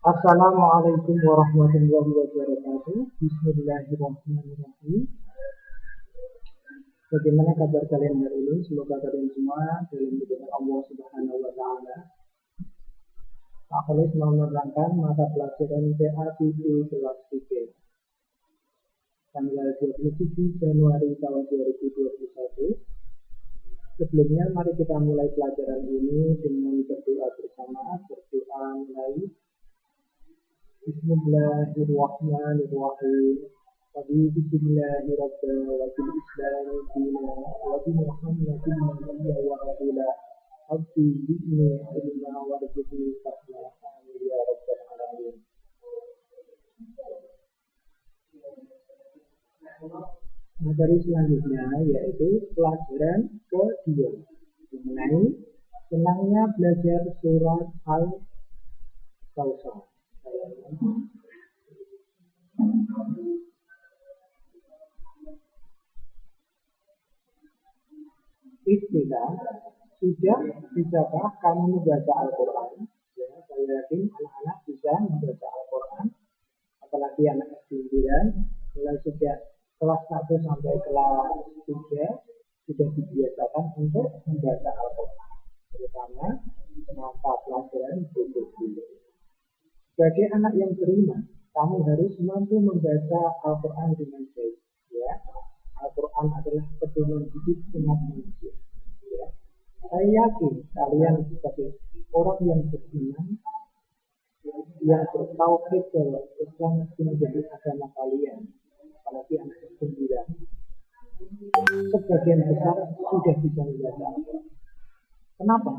Assalamualaikum warahmatullahi wabarakatuh. Bismillahirrahmanirrahim. Bagaimana kabar kalian hari ini? Semoga kalian semua dalam lindungan Allah Subhanahu wa taala. Pak Khalis mau menerangkan mata pelajaran PABB kelas 3 tanggal 27 Januari tahun 2021. Sebelumnya mari kita mulai pelajaran ini dengan berdoa bersama. Berdoa mulai. Bismillahirrahmanirrahim. Bismillahi rabbil wa bil islam dina wa bi muhammadin nabiyya wa rasula abdi bi'ni ilma wa rizqni fahma ya rabbal alamin. Materi selanjutnya yaitu pelajaran kedua mengenai senangnya belajar surat Al-Kautsar. Istilah, sudah bisakah kamu membaca Al-Quran? Ya, saya yakin anak-anak bisa membaca Al-Quran, apalagi anak SD 9, mulai sejak kelas 1 sampai kelas 3 sudah dibiasakan untuk membaca Al-Quran, terutama mata pelajaran buku. Sebagai anak yang beriman, kamu harus mampu membaca Al-Quran dengan baik. Ya, Al-Quran adalah pedoman hidup umat manusia. Ya, saya yakin kalian sebagai orang yang beriman, yang bertauhid bahwa Islam menjadi agama kalian, apalagi anak sembilan, sebagian besar sudah bisa membaca Al-Quran. Kenapa?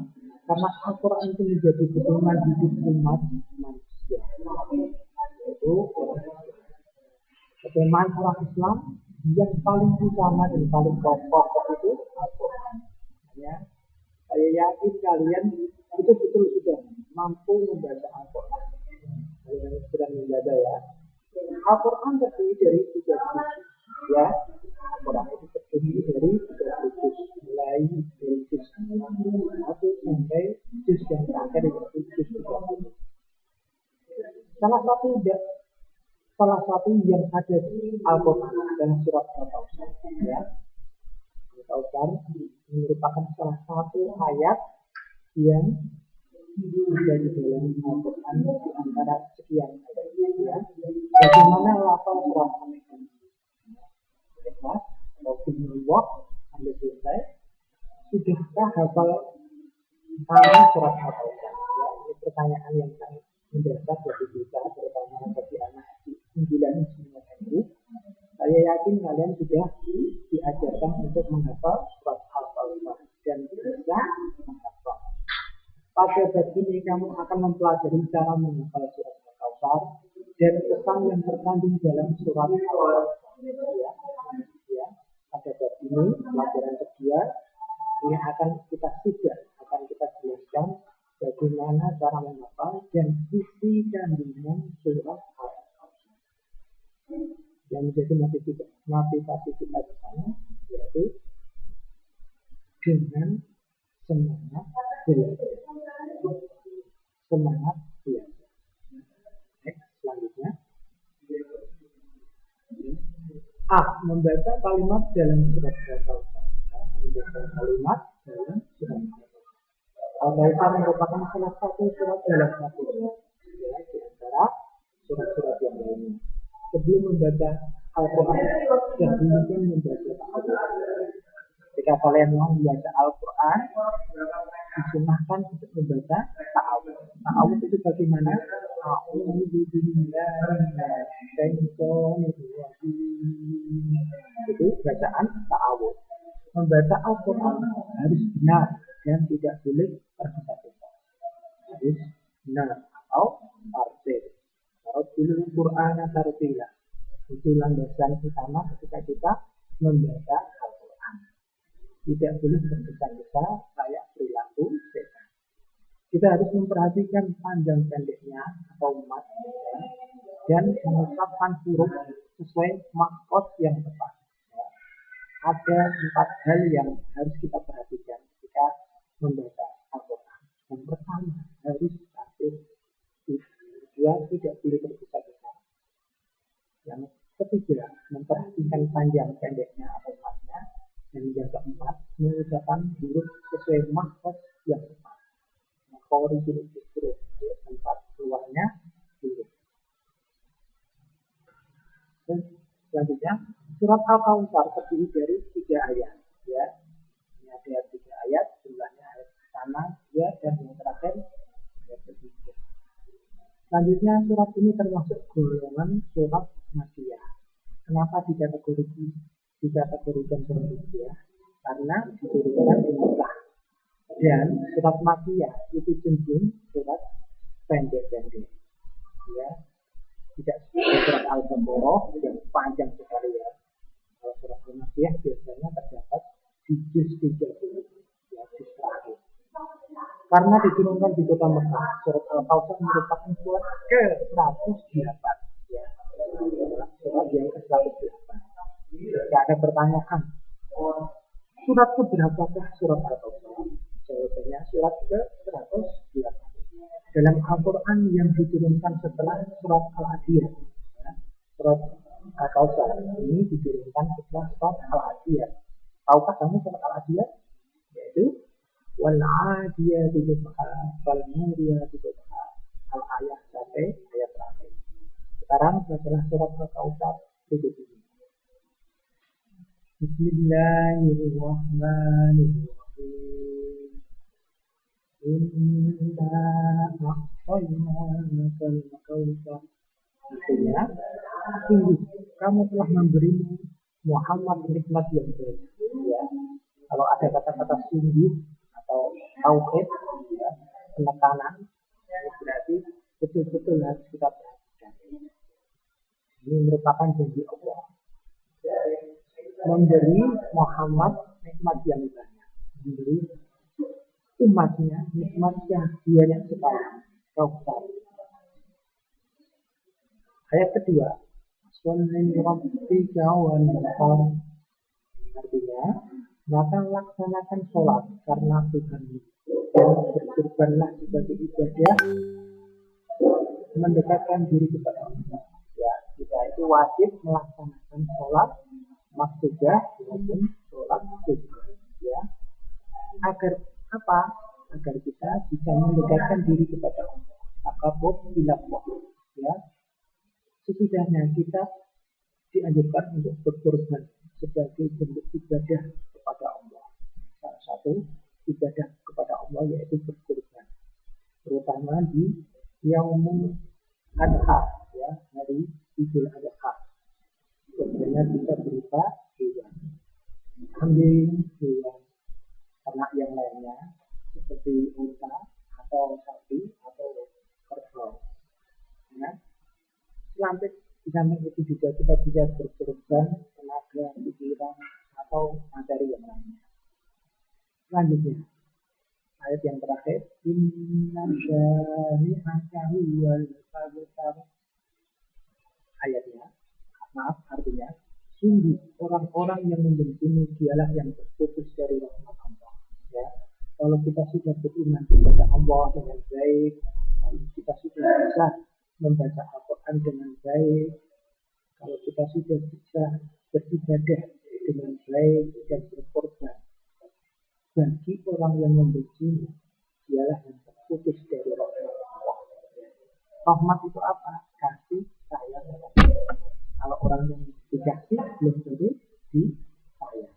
Karena Al-Quran itu menjadi pedoman hidup umat manusia. Yaitu pedoman orang Islam yang paling utama dan paling pokok itu Al-Quran. Ya, saya yakin kalian betul-betul sudah mampu membaca Al-Quran. Kalian sudah membaca ya. Al-Quran terdiri dari 3 juz. Ya, Al-Quran itu terdiri dari 3 juz. Mulai dari juz 1 sampai juz yang terakhir yaitu juz 30. Salah satu yang ada di Al-Quran adalah surat Al-Kautsar. Ya, Al-Kautsar merupakan salah satu ayat yang ada di dalam Al-Quran di antara sekian ayat. Ya, bagaimana lafal surat Al-Kautsar? Ikhlas, Rasulullah, Anda selesai. Sudahkah hafal kamu surat Al-Kautsar? Ya, ini pertanyaan yang sangat mendasar bagi kita, terutama bagi anak 9 ini. Saya yakin kalian sudah diajarkan untuk menghafal surat Al-Kautsar dan bisa menghafal. Pada bab ini kamu akan mempelajari cara menghafal surat Al-Kautsar dan pesan yang terkandung dalam surat Al-Kautsar. Ya. Pada bab ini pelajaran kedua ini akan kita jelaskan bagaimana cara menghafal dan isi kandungan surat Al-Kautsar. Yang menjadi motivasi kita di sana yaitu dengan semangat belajar. Semangat belajar. Next, selanjutnya. A. Membaca kalimat dalam surat Al-Kautsar. Membaca kalimat dalam surat Al-Kautsar. Al-Kautsar merupakan salah satu surat dalam satu surat. Ya, di antara surat-surat yang lainnya. Sebelum membaca Al-Quran, dahulukan membaca ta'awudz. Jika kalian mau membaca Al-Quran, disunahkan untuk membaca ta'awudz. Ta'awudz itu bagaimana? Itu bacaan ta'awudz. Membaca Al-Quran harus benar dan tidak boleh tergesa-gesa. Harus benar atau tartil. Tartil Quran tartila. Itu landasan utama ketika kita membaca Al-Quran. Tidak boleh tergesa-gesa kayak perilaku setan. Kita harus memperhatikan panjang pendeknya atau mat ya, dan mengucapkan huruf sesuai makhot yang tepat. Ya. Ada 4 hal yang harus kita perhatikan ketika membaca Al-Quran. Yang pertama harus tartil. Kedua panjang pendeknya atau matnya. Dan yang keempat, mengucapkan huruf sesuai maksud yang tepat. Khorijul huruf, tempat keluarnya huruf. Dan selanjutnya, surat Al-Kautsar terdiri dari 3 ayat. Ya, ini ada 3 ayat, jumlahnya ayat pertama, 2, dan yang terakhir ayat ketiga. Selanjutnya, surat ini termasuk golongan surat Makkiyah. Kenapa dikategorikan surat Makkiyah? Karena diturunkan di Mekah. Dan surat Makkiyah itu cenderung surat pendek-pendek. Ya, tidak seperti surat Al-Baqarah yang panjang sekali ya. Kalau surat Al-Makkiyah biasanya terdapat di juz 30, ya, juz terakhir. Karena diturunkan di kota Mekah, surat Al-Kautsar merupakan surat ke-108, ya. Surat yang ke-108. Jika ada pertanyaan, surat keberapakah surat Al-Kautsar? Jawabannya surat ke-108. Dalam Al-Quran yang diturunkan setelah surat Al-Adiyah. Ya, surat Al-Kautsar ini diturunkan setelah surat Al-Adiyah. Tahukah kamu surat Al-Adiyah? Yaitu wal-'adiyati dhabha wal-muriyati qadha. Al-ayah sampai ayat terakhir. Sekarang setelah surat Al-Kautsar berikut ini. Bismillahirrahmanirrahim. Inna a'tainakal kautsar. Artinya, sungguh kamu telah memberimu Muhammad nikmat yang banyak. Ya. Kalau ada kata-kata sungguh atau tauhid, ya, penekanan, berarti betul-betul harus kita perhatikan. Ini merupakan janji Allah. Memberi Muhammad nikmat yang banyak. Memberi umatnya nikmat yang banyak sekali. Kautsar. Ayat kedua, artinya, maka laksanakan sholat karena Tuhanmu dan berkorbanlah sebagai ibadah mendekatkan diri kepada Allah. Ya, kita itu wajib melaksanakan sholat maksudnya maupun sholat sunnah. Ya, agar apa? Agar kita bisa mendekatkan diri kepada Allah. Taqarrub ila Allah. Ya, setidaknya kita dianjurkan untuk berkorban sebagai bentuk ibadah kepada Allah. Salah satu ibadah kepada Allah yaitu berkorban, terutama di Yaumul Adha, ya, hari Idul Adha. Korbannya bisa berupa hewan, kambing, hewan ternak yang lainnya seperti unta atau sapi atau kerbau. Ya. Di samping itu juga kita bisa berkorban tenaga, pikiran, atau materi yang lainnya. Selanjutnya, ayat yang terakhir, Inna syani'aka huwal abtar. Ayatnya, maaf, artinya, sungguh orang-orang yang membencimu dialah yang terputus dari rahmat Allah. Ya, kalau kita sudah beriman kepada Allah dengan baik, kita sudah bisa membaca Al-Quran dengan baik, kalau kita sudah bisa beribadah dengan baik dan berkorban, bagi orang yang membenci dialah yang terputus dari rahmat Allah. Rahmat itu apa? Kasih sayang. Kalau orang yang dikasih belum tentu disayang,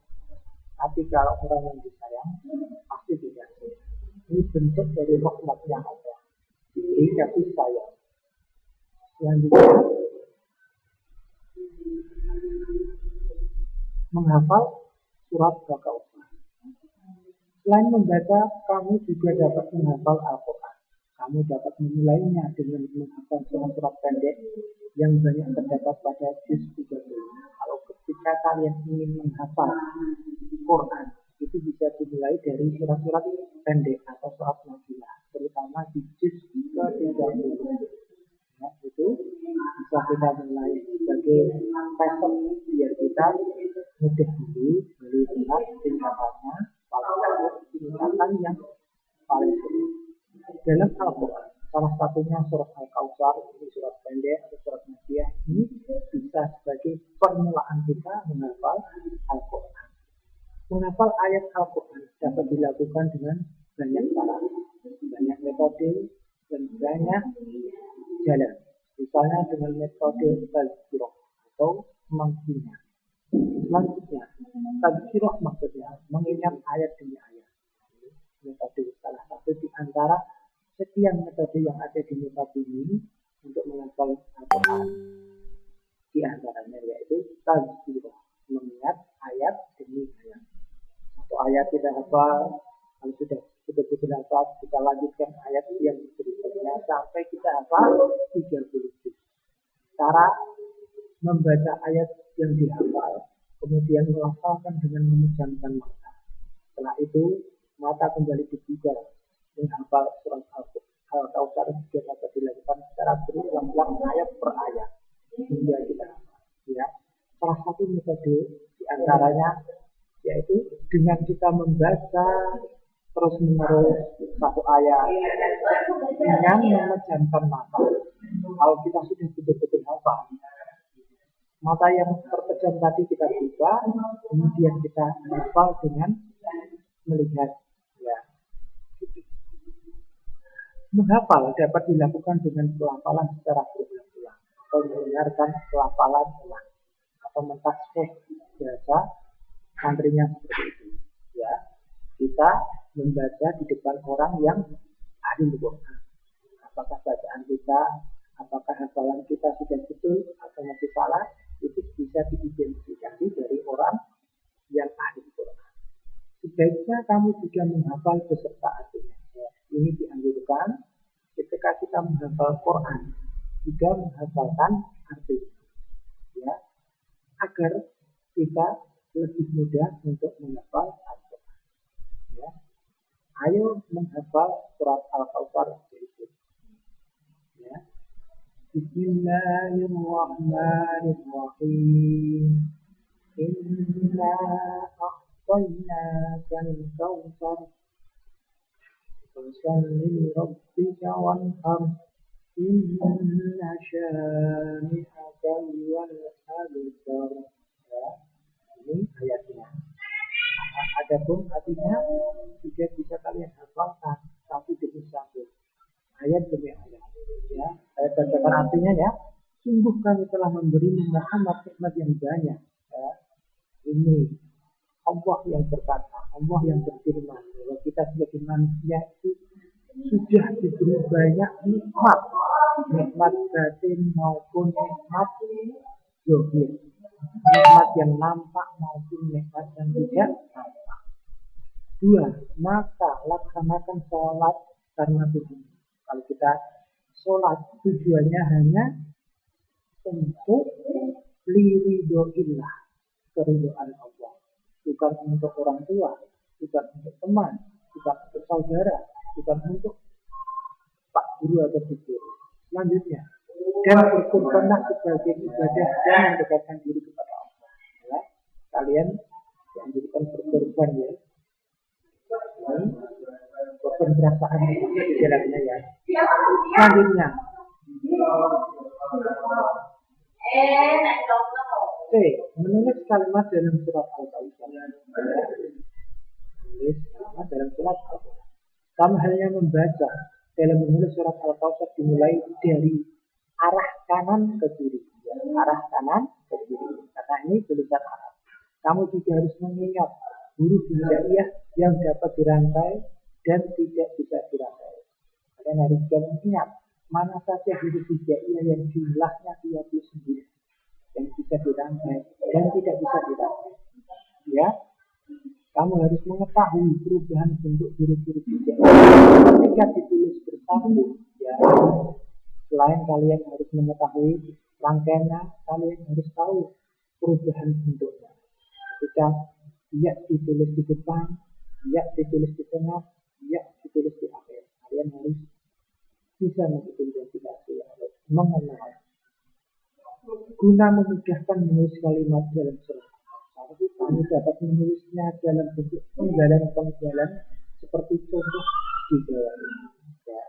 tapi kalau orang yang disayang pasti dikasih. Ini bentuk dari rahmatnya Allah, diberi kasih sayang. Selanjutnya, menghafal surat Al-Kautsar. Selain membaca, kamu juga dapat menghafal Al-Quran. Kamu dapat memulainya dengan menghafal surat-surat pendek yang banyak terdapat pada juz 30. Kalau ketika kalian ingin menghafal Quran, itu bisa dimulai dari surat-surat pendek atau surat Makkiyah, terutama di juz ke-30. Ya, itu bisa kita mulai sebagai peser biar kita mudah dulu melihat tingkatannya, tingkatan yang paling sulit dalam Al-Quran. Salah satunya surat Al-Kautsar, ini surat pendek atau surat Makkiyah, ini bisa sebagai permulaan kita menghafal menghafal ayat Al-Quran dapat dilakukan dengan banyak cara, banyak metode, dan banyak jalan. Misalnya dengan metode tazkirah atau mengingat. Selanjutnya, tazkirah maksudnya mengingat ayat demi ayat. Metode salah satu di antara sekian metode yang ada di muka bumi untuk menghafal Al-Quran. Di antaranya yaitu tazkirah, mengingat ayat demi ayat. Satu ayat kita hafal, kalau sudah betul-betul hafal, kita lanjutkan ayat yang berikutnya sampai kita hafal 30 juz. Cara membaca ayat yang dihafal, kemudian melafalkan dengan memejamkan mata. Setelah itu, mata kembali dibuka, menghafal surat Al-Kautsar juga dapat dilakukan secara berulang-ulang ayat per ayat hingga kita hafal. Ya, salah satu metode di antaranya yaitu dengan kita membaca terus-menerus satu ayat dengan memejamkan mata. Kalau kita sudah betul-betul hafal, mata yang terpejam tadi kita buka, kemudian kita hafal dengan melihat. Ya, gitu. Menghafal dapat dilakukan dengan pelafalan secara berulang-ulang atau mendengarkan pelafalan ulang atau mentasbih bahasa santrinya seperti itu. Ya, kita membaca di depan orang yang ahli Quran. Apakah bacaan kita, apakah hafalan kita sudah betul atau masih salah, itu bisa diidentifikasi dari orang yang ahli Quran. Sebaiknya kamu juga menghafal beserta artinya. Ini dianjurkan ketika kita menghafal Quran, juga menghafalkan artinya. Ya, agar kita lebih mudah untuk menghafal Al-Quran. Ya. Ayo menghafal surat Al-Kautsar berikut. Ya. Bismillahirrahmanirrahim. Inna a'tainakal kautsar. Fasholli li rabbika wanhar. Inna syani'aka huwal abtar. Ya. Ini ayatnya. Adapun artinya juga bisa kalian hafalkan satu demi satu, ayat demi ayat. Ya, saya bacakan artinya ya. Sungguh kami telah memberi Muhammad nikmat yang banyak. Ya. Ini Allah yang berkata, Allah yang berfirman bahwa kita sebagai manusia itu sudah diberi banyak nikmat, nikmat batin maupun nikmat zahir. Nikmat yang nampak maupun nikmat yang tidak nampak. 2. Maka laksanakan sholat karena Tuhan. Kalau kita sholat tujuannya hanya untuk liridhoillah, keridhaan Allah, bukan untuk orang tua, bukan untuk teman, bukan untuk saudara, bukan untuk pak guru atau ibu guru. Selanjutnya, dan berkorbanlah sebagai ibadah dan mendekatkan diri kepada Allah. Ya, kalian dianjurkan berkorban ya. Korban perasaan di dalamnya ya. Selanjutnya, C. Menulis kalimat dalam surat Al-Kautsar. Menulis kalimat dalam surat Al-Kautsar. Sama halnya membaca. Dalam menulis surat Al-Kautsar dimulai dari arah kanan ke kiri. Ya, arah kanan ke kiri. Karena ini tulisan Arab. Kamu juga harus mengingat huruf hijaiyah yang dapat dirangkai dan tidak bisa dirangkai. Kalian harus juga mengingat mana saja huruf hijaiyah yang jumlahnya 29 yang bisa dirangkai dan tidak bisa dirangkai. Ya, kamu harus mengetahui perubahan bentuk huruf-huruf hijaiyah ketika ditulis bersambung. Ya, selain kalian harus mengetahui rangkaiannya, kalian harus tahu perubahan bentuknya. Ketika ya ditulis di depan, ya ditulis di tengah, ya ditulis di akhir, kalian harus bisa mengidentifikasi atau mengenal. Guna memudahkan menulis kalimat dalam surat Al-Kautsar, kamu dapat menulisnya dalam bentuk penggalan-penggalan seperti contoh di bawah ini. Ya.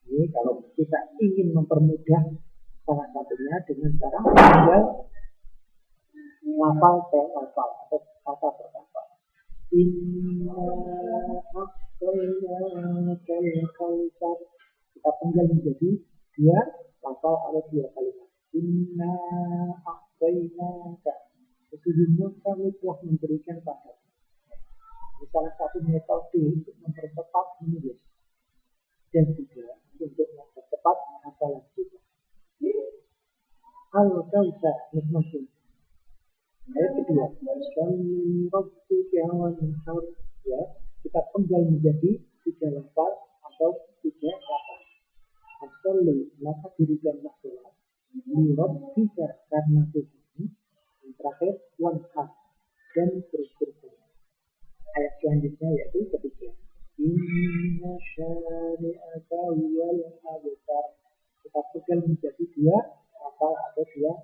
Ini kalau kita ingin mempermudah salah satunya dengan cara tinggal lafal per lafal atau kata per kata. Inna a'tainakal kautsar. Kita penggal menjadi dua lafal atau dua kalimat. Inna a'tainaka. Sesungguhnya kami telah memberikan padamu. Ini salah satu metode untuk mempercepat menulis dan juga untuk mempercepat hafalan kita. Al-Kautsar nikmatun. Ayat kedua, Shalli rabbika wanhar. Ya, kita penggal menjadi tiga lafaz atau tiga kata. Shalli, maka dirikanlah sholat. Li rabbika, karena Tuhan. Yang terakhir, wanhar, dan berkurban. Ayat selanjutnya yaitu ketiga. Inna syari'aka wal abtar. Kita penggal menjadi dua lafaz atau dua.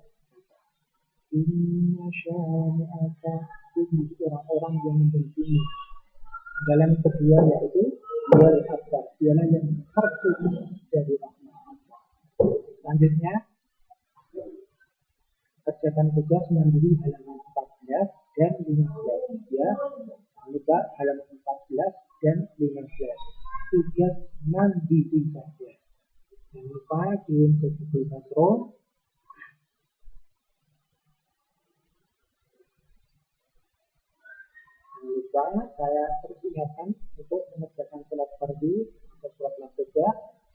Inna syari'aka, itu orang-orang yang membenci. Dalam kedua yaitu wal abtar, dialah yang tertutup dari rahmat Allah. Selanjutnya kerjakan tugas mandiri halaman 14 dan 15. Ya, jangan lupa halaman 14 dan 15. Tugas mandiri saja. Jangan lupa kirim ke Google Classroom. Jangan lupa saya terus ingatkan untuk mengerjakan sholat fardu atau sholat nafila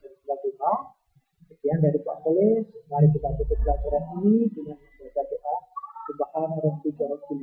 dan sholat duha. Sekian dari Pak Polis. Mari kita tutup pelajaran ini dengan membaca doa. Subhana rabbika rabbil